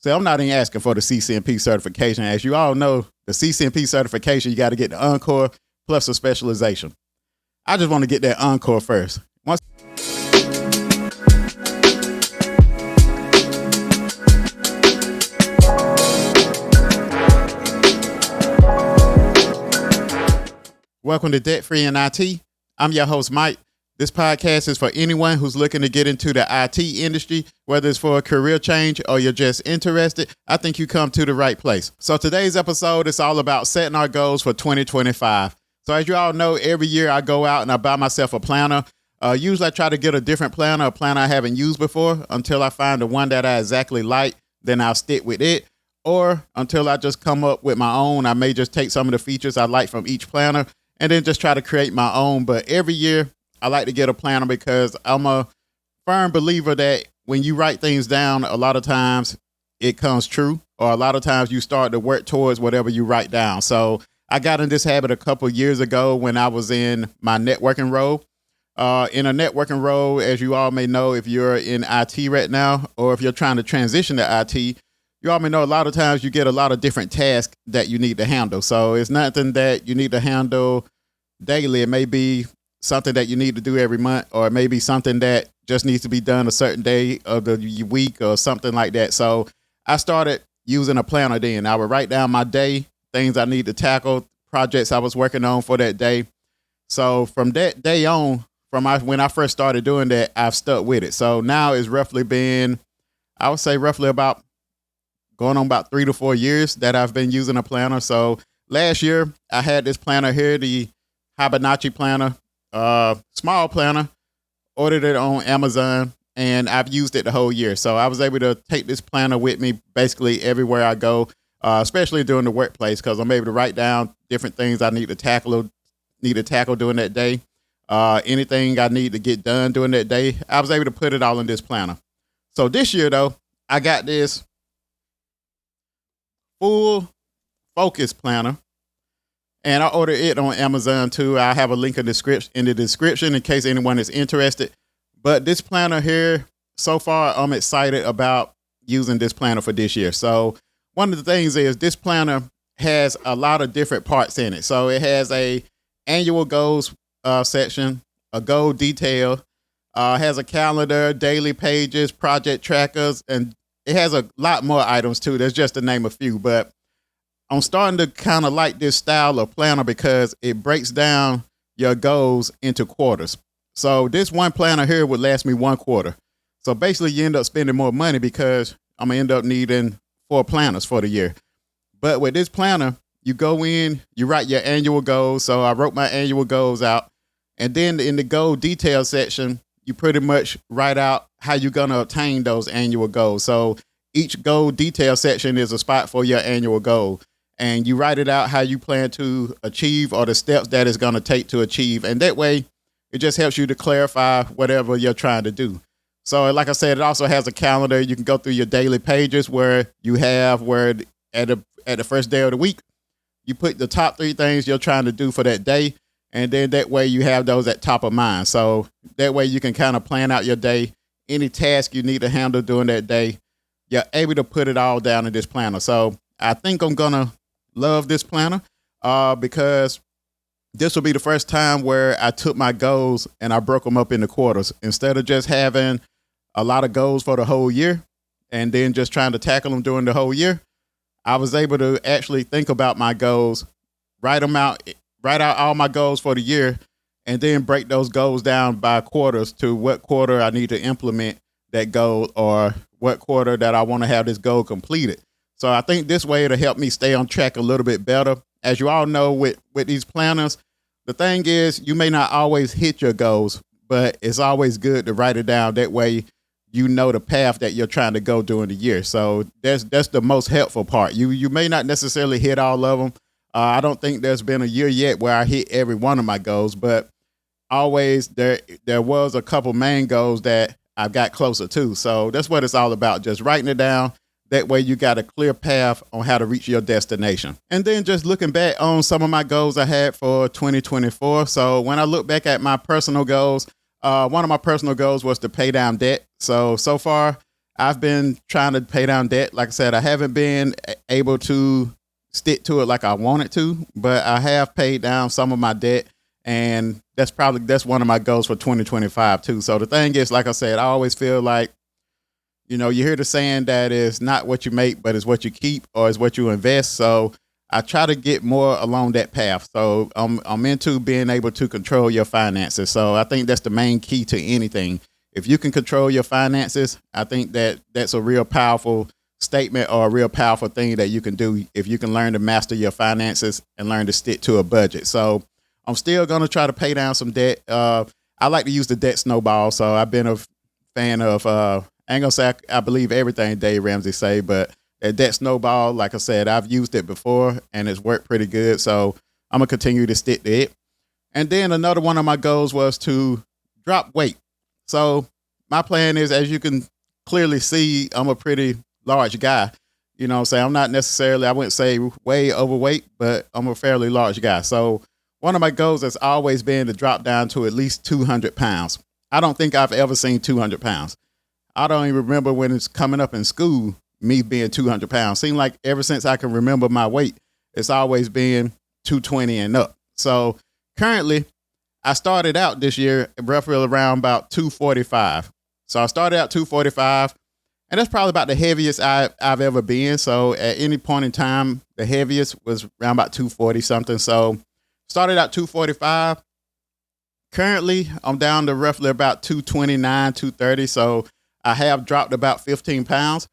So I'm not even asking for the CCNP certification. As you all know, the CCNP certification, you got to get the Encore plus a specialization. I just want to get that Encore first. Welcome to Debt Free in IT. I'm your host, Mike. This podcast is for anyone who's looking to get into the IT industry, whether it's for a career change or you're just interested. I think you come to the right place. So today's episode is all about setting our goals for 2025. So as you all know, every year I go out and I buy myself a planner. Usually I try to get a different planner, a planner I haven't used before, until I find the one that I exactly like. Then I'll stick with it. Or until I just come up with my own. I may just take some of the features I like from each planner and then just try to create my own. But every year I like to get a planner because I'm a firm believer that when you write things down, a lot of times it comes true, or a lot of times you start to work towards whatever you write down. So I got in this habit a couple of years ago when I was in my networking role. In a networking role, as you all may know, if you're in IT right now, or if you're trying to transition to IT, you all may know a lot of times you get a lot of different tasks that you need to handle. So it's nothing that you need to handle daily. It may be something that you need to do every month, or it may be something that just needs to be done a certain day of the week or something like that. So I started using a planner then. I would write down my day, things I need to tackle, projects I was working on for that day. So from that day on, when I first started doing that, I've stuck with it. So now it's roughly been, I would say roughly about going on about 3 to 4 years that I've been using a planner. So last year I had this planner here, the Hibonacci planner. Small planner, ordered it on Amazon, and I've used it the whole year. So I was able to take this planner with me basically everywhere I go, especially during the workplace, because I'm able to write down different things I need to tackle during that day. Anything I need to get done during that day, I was able to put it all in this planner. So this year though, I got this full focus planner. And I ordered it on Amazon too. I have a link in the description in case anyone is interested. But this planner here, so far, I'm excited about using this planner for this year. So one of the things is this planner has a lot of different parts in it. So it has a annual goals section, a goal detail, has a calendar, daily pages, project trackers, and it has a lot more items too. That's just to name a few, but I'm starting to kind of like this style of planner because it breaks down your goals into quarters. So this one planner here would last me 1 quarter. So basically you end up spending more money because I'm going to end up needing 4 planners for the year. But with this planner, you go in, you write your annual goals. So I wrote my annual goals out. And then in the goal detail section, you pretty much write out how you're going to obtain those annual goals. So each goal detail section is a spot for your annual goal. And you write it out how you plan to achieve or the steps that it's going to take to achieve. And that way, it just helps you to clarify whatever you're trying to do. So like I said, it also has a calendar. You can go through your daily pages where you have at the first day of the week, you put the top 3 things you're trying to do for that day. And then that way you have those at top of mind. So that way you can kind of plan out your day, any task you need to handle during that day. You're able to put it all down in this planner. So I think I'm going to love this planner because this will be the first time where I took my goals and I broke them up into quarters instead of just having a lot of goals for the whole year and then just trying to tackle them during the whole year. I was able to actually think about my goals, write out all my goals for the year, and then break those goals down by quarters to what quarter I need to implement that goal or what quarter that I want to have this goal completed. So I think this way it'll help me stay on track a little bit better. As you all know, with these planners, the thing is you may not always hit your goals, but it's always good to write it down. That way you know the path that you're trying to go during the year. So that's the most helpful part. You may not necessarily hit all of them. I don't think there's been a year yet where I hit every one of my goals, but always there was a couple main goals that I got closer to. So that's what it's all about, just writing it down. That way you got a clear path on how to reach your destination. And then just looking back on some of my goals I had for 2024. So when I look back at my personal goals, one of my personal goals was to pay down debt. So far I've been trying to pay down debt. Like I said, I haven't been able to stick to it like I wanted to, but I have paid down some of my debt, and that's one of my goals for 2025 too. So the thing is, like I said, I always feel like, you hear the saying that it's not what you make, but it's what you keep, or it's what you invest. So I try to get more along that path. So I'm into being able to control your finances. So I think that's the main key to anything. If you can control your finances, I think that's a real powerful statement, or a real powerful thing that you can do if you can learn to master your finances and learn to stick to a budget. So I'm still going to try to pay down some debt. I like to use the debt snowball. So I've been a fan of, I ain't gonna say I believe everything Dave Ramsey say, but that debt snowball, like I said, I've used it before and it's worked pretty good. So I'm gonna continue to stick to it. And then another one of my goals was to drop weight. So my plan is, as you can clearly see, I'm a pretty large guy. You know what I'm saying? I'm not necessarily, I wouldn't say way overweight, but I'm a fairly large guy. So one of my goals has always been to drop down to at least 200 pounds. I don't think I've ever seen 200 pounds. I don't even remember when it's coming up in school, me being 200 pounds. Seems like ever since I can remember my weight, it's always been 220 and up. So currently, I started out this year roughly around about 245. So I started out 245, and that's probably about the heaviest I've ever been. So at any point in time, the heaviest was around about 240 something. So started out 245. Currently, I'm down to roughly about 229, 230. So I have dropped about 15 pounds.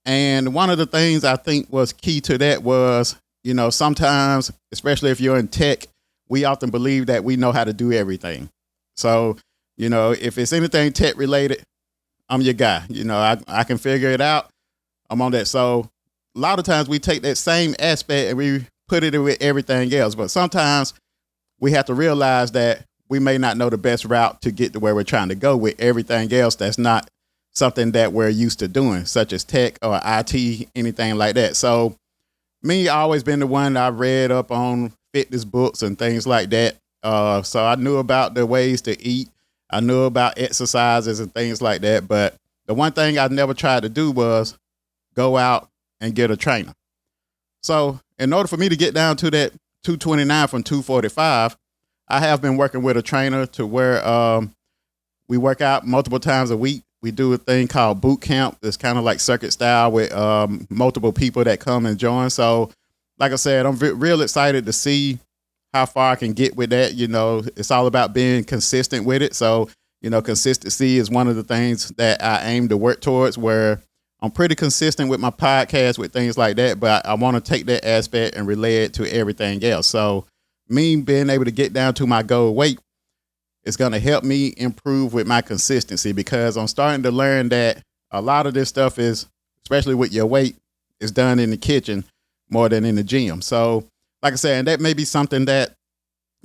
And one of the things I think was key to that was, sometimes, especially if you're in tech, we often believe that we know how to do everything. So, if it's anything tech related, I'm your guy. I can figure it out. I'm on that. So a lot of times we take that same aspect and we put it with everything else. But sometimes we have to realize that we may not know the best route to get to where we're trying to go with everything else that's not something that we're used to doing, such as tech or IT, anything like that. So me, I always been the one that I read up on fitness books and things like that. So I knew about the ways to eat. I knew about exercises and things like that. But the one thing I never tried to do was go out and get a trainer. So in order for me to get down to that 229 from 245, I have been working with a trainer to where we work out multiple times a week. We do a thing called boot camp. It's kind of like circuit style with multiple people that come and join. So like I said, I'm real excited to see how far I can get with that. It's all about being consistent with it. So, consistency is one of the things that I aim to work towards, where I'm pretty consistent with my podcast, with things like that. But I want to take that aspect and relay it to everything else. So me being able to get down to my goal weight is going to help me improve with my consistency, because I'm starting to learn that a lot of this stuff is, especially with your weight, is done in the kitchen more than in the gym. So like I said, and that may be something that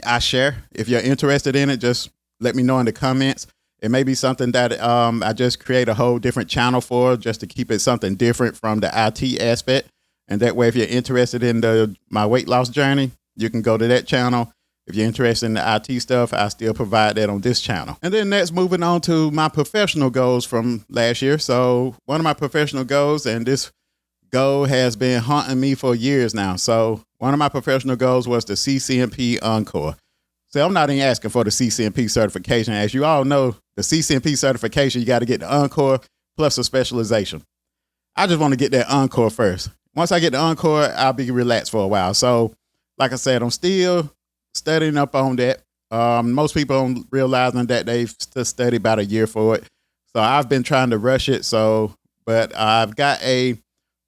I share. If you're interested in it, just let me know in the comments. It may be something that I just create a whole different channel for, just to keep it something different from the IT aspect. And that way, if you're interested in my weight loss journey, you can go to that channel. If you're interested in the IT stuff, I still provide that on this channel. And then next, moving on to my professional goals from last year. So one of my professional goals, and this goal has been haunting me for years now. So one of my professional goals was the CCNP Encore. So I'm not even asking for the CCNP certification. As you all know, the CCNP certification, you got to get the Encore plus a specialization. I just want to get that Encore first. Once I get the Encore, I'll be relaxed for a while. So like I said, I'm still studying up on that. Most people don't realizing that they've studied about a year for it. So I've been trying to rush it. But I've got a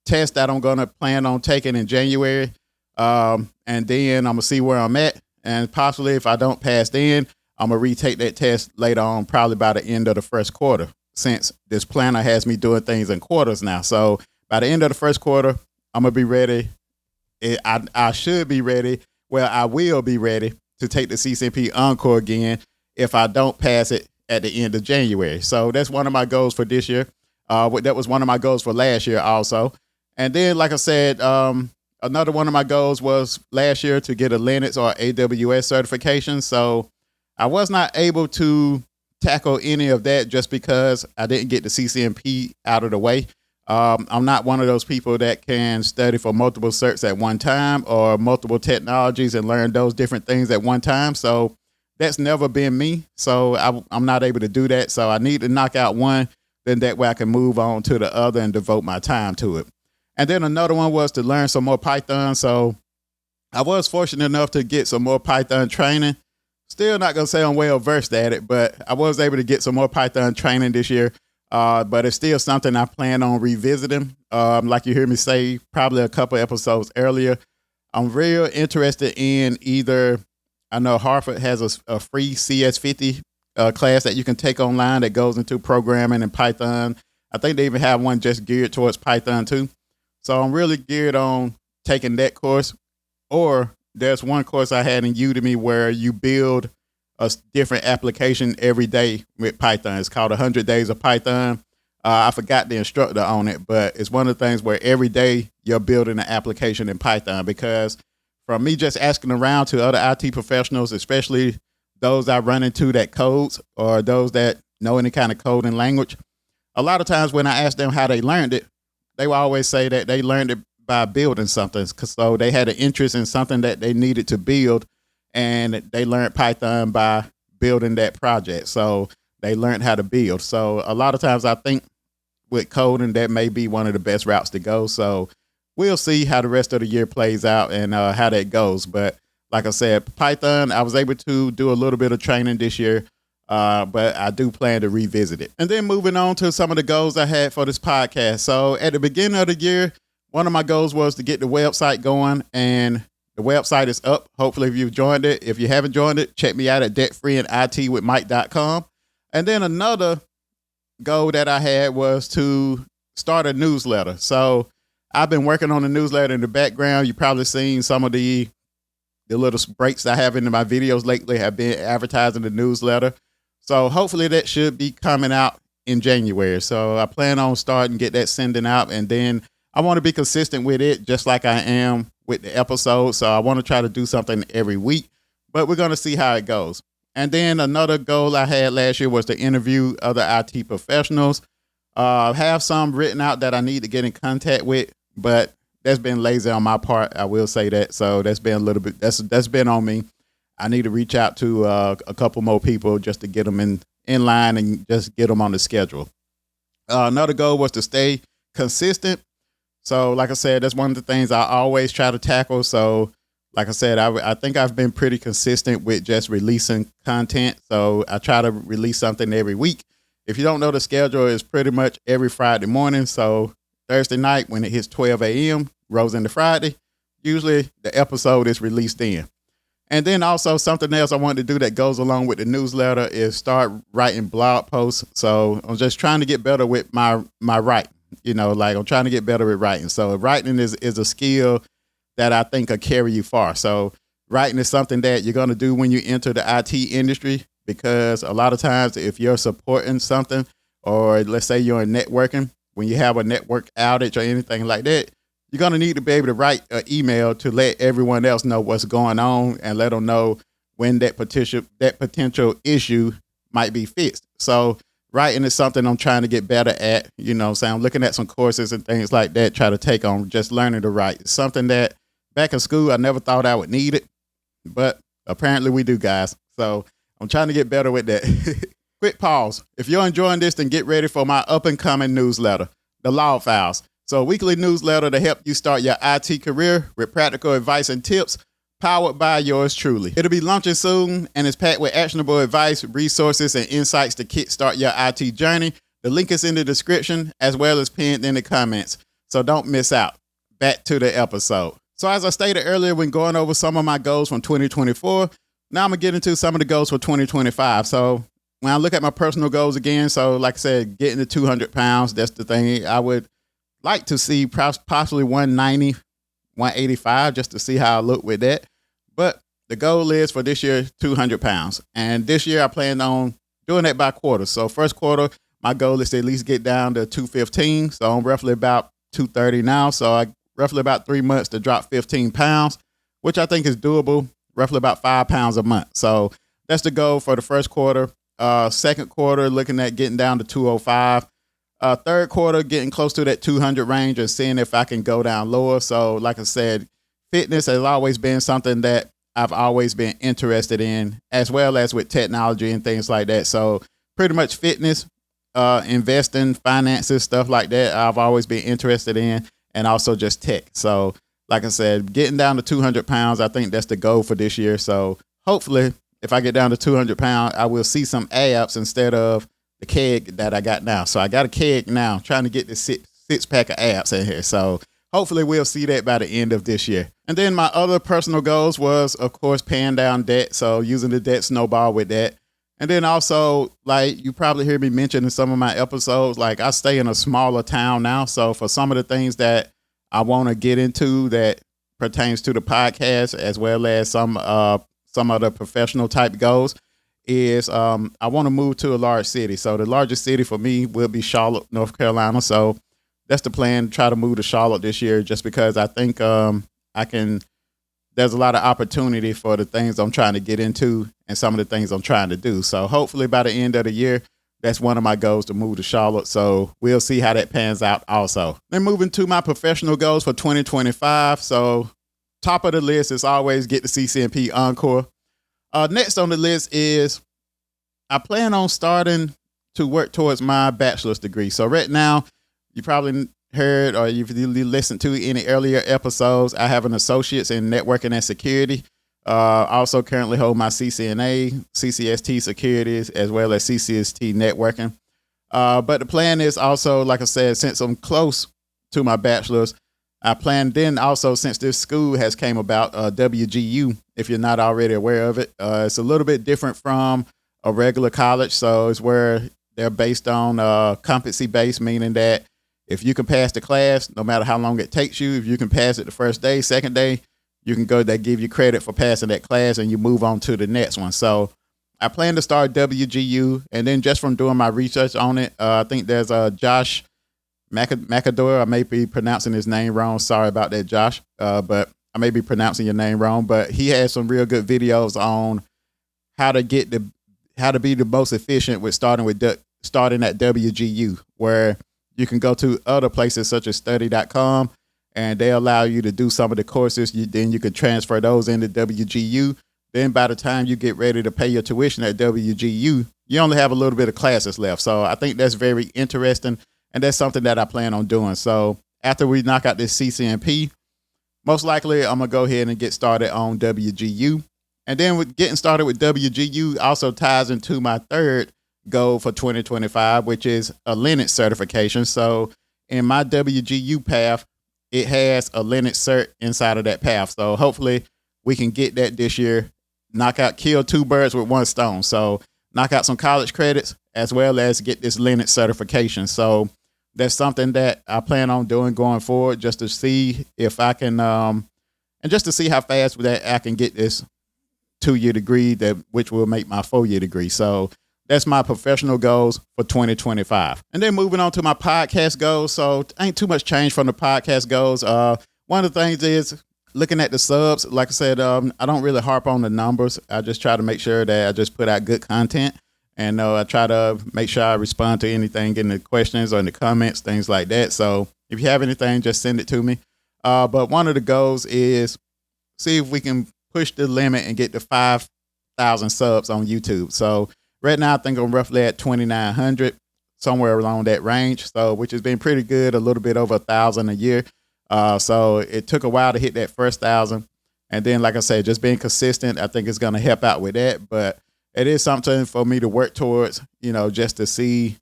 test that I'm going to plan on taking in January. And then I'm going to see where I'm at. And possibly if I don't pass then, I'm going to retake that test later on, probably by the end of the first quarter, since this planner has me doing things in quarters now. So by the end of the first quarter, I'm going to be ready. I should be ready. Well, I will be ready to take the CCNP Encore again if I don't pass it at the end of January. So that's one of my goals for this year. That was one of my goals for last year also. And then, like I said, another one of my goals was last year to get a Linux or AWS certification. So I was not able to tackle any of that just because I didn't get the CCNP out of the way. I'm not one of those people that can study for multiple certs at one time or multiple technologies and learn those different things at one time. So that's never been me. So I'm not able to do that. So I need to knock out one, then that way I can move on to the other and devote my time to it. And then another one was to learn some more Python. So I was fortunate enough to get some more Python training. Still not going to say I'm well versed at it, but I was able to get some more Python training this year. But it's still something I plan on revisiting. Like you hear me say probably a couple episodes earlier, I'm real interested in either, I know Harvard has a free CS50 class that you can take online that goes into programming and Python. I think they even have one just geared towards Python too. So I'm really geared on taking that course. Or there's one course I had in Udemy where you build a different application every day with Python. It's called 100 Days of Python. I forgot the instructor on it, but it's one of the things where every day you're building an application in Python, because from me just asking around to other IT professionals, especially those I run into that codes or those that know any kind of coding language, a lot of times when I ask them how they learned it, they will always say that they learned it by building something. So they had an interest in something that they needed to build, and they learned Python by building that project. So they learned how to build. So a lot of times I think with coding, that may be one of the best routes to go. So we'll see how the rest of the year plays out and how that goes. But like I said, Python, I was able to do a little bit of training this year, but I do plan to revisit it. And then moving on to some of the goals I had for this podcast. So at the beginning of the year, one of my goals was to get the website going, and the website is up. Hopefully, if you've joined it. If you haven't joined it, check me out at debtfreeanditwithmike.com. And then another goal that I had was to start a newsletter. So I've been working on a newsletter in the background. You've probably seen some of the little breaks I have into my videos lately have been advertising the newsletter. So hopefully that should be coming out in January. So I plan on starting, get that sending out, and then I want to be consistent with it, just like I am with the episode. So I want to try to do something every week, but we're going to see how it goes. And then another goal I had last year was to interview other IT professionals. Have some written out that I need to get in contact with, but that's been lazy on my part. I will say that. So that's been a little bit, that's been on me. I need to reach out to a couple more people just to get them in line and just get them on the schedule. Another goal was to stay consistent. So like I said, that's one of the things I always try to tackle. So like I said, I think I've been pretty consistent with just releasing content. So I try to release something every week. If you don't know, the schedule is pretty much every Friday morning. So Thursday night when it hits 12 a.m., rolls into Friday, usually the episode is released in. And then also something else I wanted to do that goes along with the newsletter is start writing blog posts. So I'm just trying to get better with my writing. You know, like I'm trying to get better at writing. So writing is a skill that I think will carry you far. So writing is something that you're going to do when you enter the IT industry, because a lot of times if you're supporting something, or let's say you're in networking, when you have a network outage or anything like that, you're going to need to be able to write an email to let everyone else know what's going on and let them know when that potential issue might be fixed. So writing is something I'm trying to get better at. You know, so I'm looking at some courses and things like that, try to take on just learning to write. It's something that back in school, I never thought I would need it, but apparently we do, guys. So I'm trying to get better with that. Quick pause. If you're enjoying this, then get ready for my up and coming newsletter, The Log Files. So a weekly newsletter to help you start your IT career with practical advice and tips, powered by yours truly. It'll be launching soon and is packed with actionable advice, resources, and insights to kickstart your IT journey. The link is in the description as well as pinned in the comments. So don't miss out. Back to the episode. So as I stated earlier when going over some of my goals from 2024, now I'm going to get into some of the goals for 2025. So when I look at my personal goals again, so like I said, getting to 200 pounds, that's the thing. I would like to see possibly 190, 185, just to see how I look with that. But the goal is for this year, 200 pounds. And this year I plan on doing that by quarter. So first quarter, my goal is to at least get down to 215. So I'm roughly about 230 now. So I roughly about 3 months to drop 15 pounds, which I think is doable, roughly about 5 pounds a month. So that's the goal for the first quarter. Second quarter, looking at getting down to 205. Third quarter, getting close to that 200 range and seeing if I can go down lower. So like I said, fitness has always been something that I've always been interested in, as well as with technology and things like that. So pretty much fitness, investing, finances, stuff like that, I've always been interested in, and also just tech. So like I said, getting down to 200 pounds, I think that's the goal for this year. So hopefully if I get down to 200 pounds, I will see some abs instead of the keg that I got now. So I got a keg now, trying to get this six pack of abs in here. So hopefully we'll see that by the end of this year. And then my other personal goals was, of course, paying down debt. So using the debt snowball with that. And then also, like you probably hear me mention in some of my episodes, like I stay in a smaller town now. So for some of the things that I want to get into that pertains to the podcast, as well as some of the professional type goals, is I want to move to a large city. So the largest city for me will be Charlotte, North Carolina. So that's the plan, try to move to Charlotte this year, just because I think there's a lot of opportunity for the things I'm trying to get into and some of the things I'm trying to do. So hopefully by the end of the year, that's one of my goals, to move to Charlotte. So we'll see how that pans out also. Then moving to my professional goals for 2025. So top of the list is always get the CCNP Encore. Next on the list is I plan on starting to work towards my bachelor's degree. So right now, you probably heard, or you've listened to any earlier episodes, I have an associate's in networking and security. Also currently hold my CCNA, CCST securities, as well as CCST networking. But the plan is also, like I said, since I'm close to my bachelor's, I plan then also, since this school has came about, WGU, if you're not already aware of it, it's a little bit different from a regular college. So it's where they're based on competency based, meaning that if you can pass the class, no matter how long it takes you, if you can pass it the first day, second day, you can go, they give you credit for passing that class and you move on to the next one. So I plan to start WGU, and then just from doing my research on it, I think there's Josh McAdore. I may be pronouncing his name wrong. Sorry about that, Josh. But I may be pronouncing your name wrong, but he has some real good videos on how to be the most efficient with starting at WGU, where you can go to other places such as study.com, and they allow you to do some of the courses. Then you can transfer those into WGU. Then by the time you get ready to pay your tuition at WGU, you only have a little bit of classes left. So I think that's very interesting, and that's something that I plan on doing. So after we knock out this CCNP, most likely I'm going to go ahead and get started on WGU. And then with getting started with WGU also ties into my third goal for 2025, which is a Linux certification. So in my WGU path, it has a Linux cert inside of that path. So hopefully we can get that this year, kill two birds with one stone. So knock out some college credits as well as get this Linux certification. So that's something that I plan on doing going forward, just to see if I can, and just to see how fast that I can get this 2-year degree, which will make my 4-year degree. So that's my professional goals for 2025. And then moving on to my podcast goals. So ain't too much change from the podcast goals. One of the things is looking at the subs. Like I said, I don't really harp on the numbers. I just try to make sure that I just put out good content. And I try to make sure I respond to anything in the questions or in the comments, things like that. So if you have anything, just send it to me. But one of the goals is see if we can push the limit and get to 5,000 subs on YouTube. So right now, I think I'm roughly at 2,900, somewhere along that range. So, which has been pretty good, a little bit over 1,000 a year. So it took a while to hit that first 1,000. And then, like I said, just being consistent, I think it's going to help out with that. But it is something for me to work towards, just to see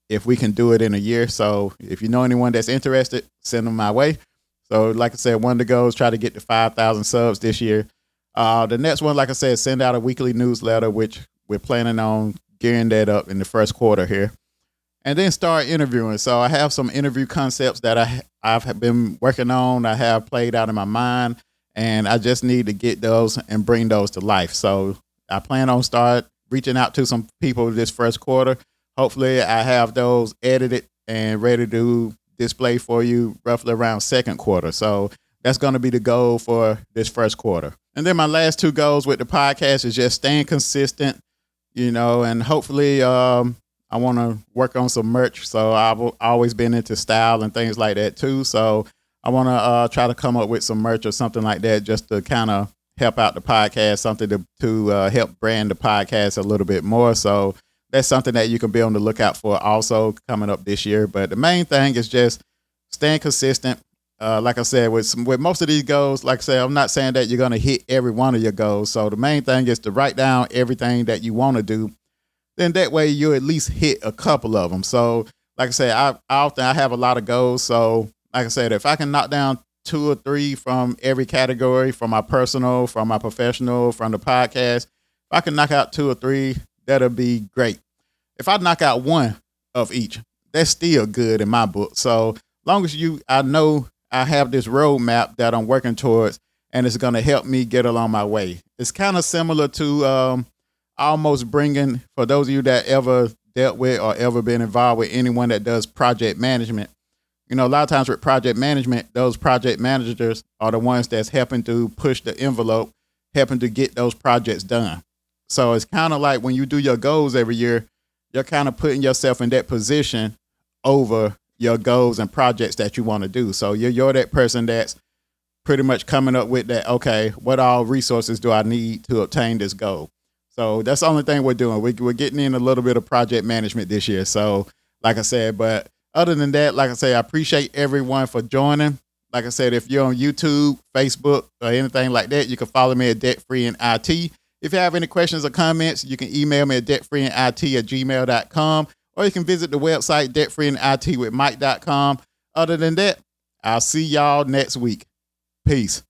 if we can do it in a year. So if you know anyone that's interested, send them my way. So like I said, one of the goals, try to get to 5,000 subs this year. The next one, like I said, send out a weekly newsletter, which we're planning on gearing that up in the first quarter here. And then start interviewing. So I have some interview concepts that I've been working on. I have played out in my mind, and I just need to get those and bring those to life. So I plan on start reaching out to some people this first quarter. Hopefully I have those edited and ready to display for you roughly around second quarter. So that's going to be the goal for this first quarter. And then my last two goals with the podcast is just staying consistent, and hopefully I want to work on some merch. So I've always been into style and things like that too. So I want to try to come up with some merch or something like that just to kind of help out the podcast, something to help brand the podcast a little bit more. So that's something that you can be on the lookout for also coming up this year. But the main thing is just staying consistent. Like I said, with most of these goals, like I said, I'm not saying that you're going to hit every one of your goals. So the main thing is to write down everything that you want to do. Then that way you at least hit a couple of them. So like I said, I have a lot of goals. So like I said, if I can knock down 2 or 3 from every category, from my personal, from my professional, from the podcast, if I can knock out 2 or 3, that'll be great. If I knock out 1 of each, that's still good in my book. So long as I know I have this roadmap that I'm working towards, and it's going to help me get along my way. It's kind of similar to almost bringing, for those of you that ever dealt with or ever been involved with anyone that does project management, a lot of times with project management, those project managers are the ones that's helping to push the envelope, helping to get those projects done. So it's kind of like when you do your goals every year, you're kind of putting yourself in that position over your goals and projects that you want to do. So you're that person that's pretty much coming up with that, okay, what all resources do I need to obtain this goal? So that's the only thing we're doing. We're getting in a little bit of project management this year. So like I said, but other than that, like I say, I appreciate everyone for joining. Like I said, if you're on YouTube, Facebook, or anything like that, you can follow me at Debt Free in IT. If you have any questions or comments, you can email me at debtfreeinit@gmail.com. Or you can visit the website, debtfreeinitwithmike.com. Other than that, I'll see y'all next week. Peace.